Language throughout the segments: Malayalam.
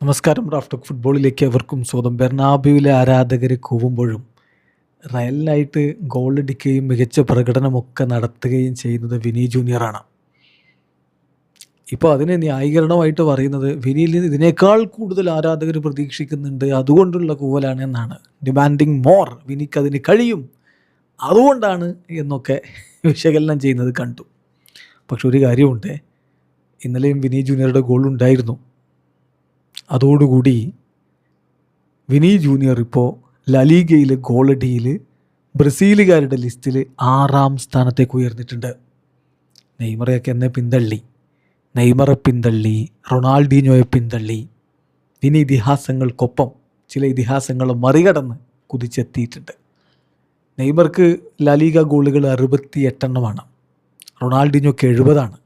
നമസ്കാരം. റാഫ്റ്റോക്ക് ഫുട്ബോളിലേക്ക് അവർക്കും സ്വന്തം. ബെർണാബ്യൂവിലെ ആരാധകർ കൂവുമ്പോഴും റയലിനായിട്ട് ഗോളടിക്കുകയും മികച്ച പ്രകടനമൊക്കെ നടത്തുകയും ചെയ്യുന്നത് വിനി ജൂനിയറാണ്. ഇപ്പോൾ അതിന് ന്യായീകരണമായിട്ട് പറയുന്നത് വിനിയിൽ നിന്ന് ഇതിനേക്കാൾ കൂടുതൽ ആരാധകർ പ്രതീക്ഷിക്കുന്നുണ്ട്, അതുകൊണ്ടുള്ള കൂവലാണ് എന്നാണ്. ഡിമാൻഡിങ് മോർ, വിനിക്കതിന് കഴിയും, അതുകൊണ്ടാണ് എന്നൊക്കെ വിശകലനം ചെയ്യുന്നത് കണ്ടു. പക്ഷെ ഒരു കാര്യമുണ്ട്, ഇന്നലെയും വിനി ജൂനിയറുടെ ഗോൾ ഉണ്ടായിരുന്നു. അതോടുകൂടി വിനി ജൂനിയർ ഇപ്പോൾ ലലീഗയിലെ ഗോളടിയിൽ ബ്രസീലുകാരുടെ ലിസ്റ്റിൽ 6ാം സ്ഥാനത്തേക്ക് ഉയർന്നിട്ടുണ്ട്. നെയ്മറയൊക്കെ എന്നെ പിന്തള്ളി, നെയ്മറെ പിന്തള്ളി, റൊണാൾഡീഞ്ഞോയെ പിന്തള്ളി. വിനി ഇതിഹാസങ്ങൾക്കൊപ്പം ചില ഇതിഹാസങ്ങൾ മറികടന്ന് കുതിച്ചെത്തിയിട്ടുണ്ട്. നെയ്മർക്ക് ലലീഗ ഗോളുകൾ 68 റൊണാൾഡീഞ്ഞോക്ക് 70.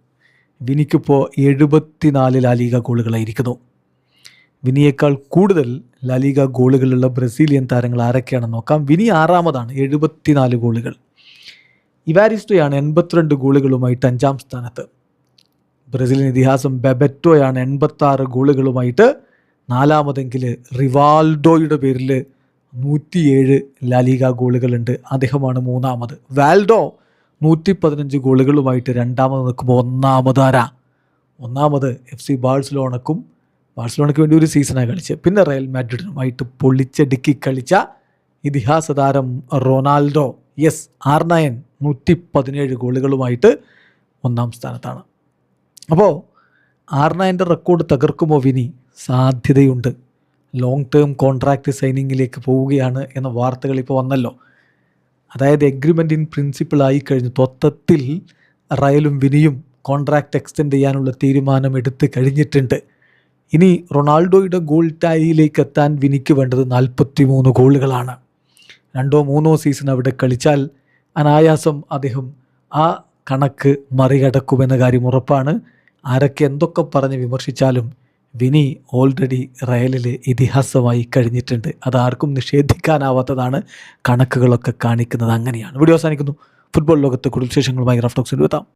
വിനിക്കിപ്പോൾ 74 ലാലിഗ ഗോളുകളായിരിക്കുന്നു. വിനിയേക്കാൾ കൂടുതൽ ലാലിഗ ഗോളുകളുള്ള ബ്രസീലിയൻ താരങ്ങൾ ആരൊക്കെയാണെന്ന് നോക്കാം. വിനി 6ാമതാണ്, 74 ഗോളുകൾ. ഇവാരിസ്റ്റോയാണ് 82 ഗോളുകളുമായിട്ട് 5ാം സ്ഥാനത്ത്. ബ്രസീലിയൻ ഇതിഹാസം ബെബറ്റോയാണ് 86 ഗോളുകളുമായിട്ട് 4ാമതെങ്കിൽ റിവാൾഡോയുടെ പേരിൽ 107 ലാലിഗ ഗോളുകളുണ്ട്, അദ്ദേഹമാണ് 3ാമത്. വാൽഡോ 115 ഗോളുകളുമായിട്ട് 2ാമത് നിൽക്കുമ്പോൾ ഒന്നാമത് FC ബാഴ്സലോണയ്ക്ക് വേണ്ടി ഒരു സീസണാണ് കളിച്ചത്. പിന്നെ റയൽ മാഡ്രിഡിനുമായിട്ട് പൊളിച്ചടുക്കി കളിച്ച ഇതിഹാസ താരം റൊണാൾഡോ R9 117 ഗോളുകളുമായിട്ട് 1ാം സ്ഥാനത്താണ്. അപ്പോൾ R9 റെക്കോർഡ് തകർക്കുമോ വിനി? സാധ്യതയുണ്ട്. ലോങ് ടേം കോൺട്രാക്റ്റ് സൈനിങ്ങിലേക്ക് പോവുകയാണ് എന്ന വാർത്തകൾ ഇപ്പോൾ വന്നല്ലോ. അതായത് എഗ്രിമെൻ്റ് ഇൻ പ്രിൻസിപ്പിൾ ആയിക്കഴിഞ്ഞു. മൊത്തത്തിൽ റയലും വിനിയും കോൺട്രാക്റ്റ് എക്സ്റ്റെൻഡ് ചെയ്യാനുള്ള തീരുമാനം എടുത്ത് കഴിഞ്ഞിട്ടുണ്ട്. ഇനി റൊണാൾഡോയുടെ ഗോൾ ടാലിയിലേക്ക് എത്താൻ വിനിക്ക് വേണ്ടത് 43 ഗോളുകളാണ്. 2-3 സീസൺ അവിടെ കളിച്ചാൽ അനായാസം അദ്ദേഹം ആ കണക്ക് മറികടക്കുമെന്ന കാര്യം ഉറപ്പാണ്. ആരൊക്കെ എന്തൊക്കെ പറഞ്ഞ് വിമർശിച്ചാലും വിനി ഓൾറെഡി റയലിൽ ഇതിഹാസമായി കഴിഞ്ഞിട്ടുണ്ട്. അതാർക്കും നിഷേധിക്കാനാവാത്തതാണ്. കണക്കുകളൊക്കെ കാണിക്കുന്നത് അങ്ങനെയാണ്. വീഡിയോ അവസാനിക്കുന്നു. ഫുട്ബോൾ ലോകത്ത് കൂടുതൽ വിശേഷങ്ങളുമായി റാഫ്റ്റോക്സിൽ എത്താം.